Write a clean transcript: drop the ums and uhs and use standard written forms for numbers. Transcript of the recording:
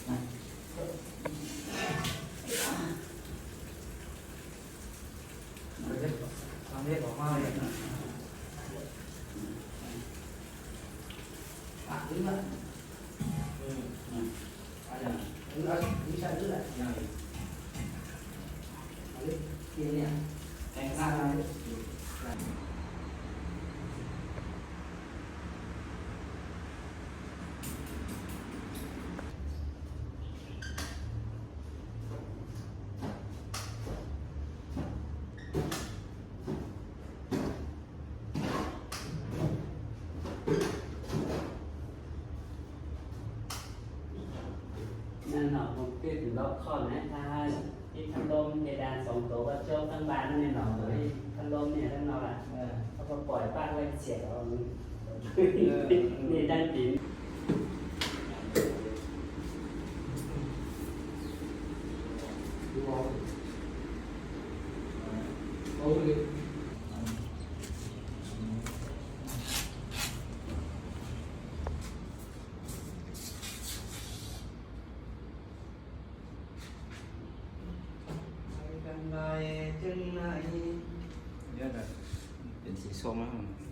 ทำเรียกออกมาเลยđứng lại đứng lại đứng sang đứng lại kia nè anh ra đâyนั่นเนาะผมคือถึงรอบข้อนะถ้าที่พัดลมเพดานสองตัวก็โจ๊กทั้งบานเนี่ยเนาะเลยพัดลมเนี่ยทั้งนอกอ่ะเขาก็ปล่อยป้าไว้เสียเอานี่ดันปีนจังไรจังไรเยอะเลยเป็นสีส้มนะ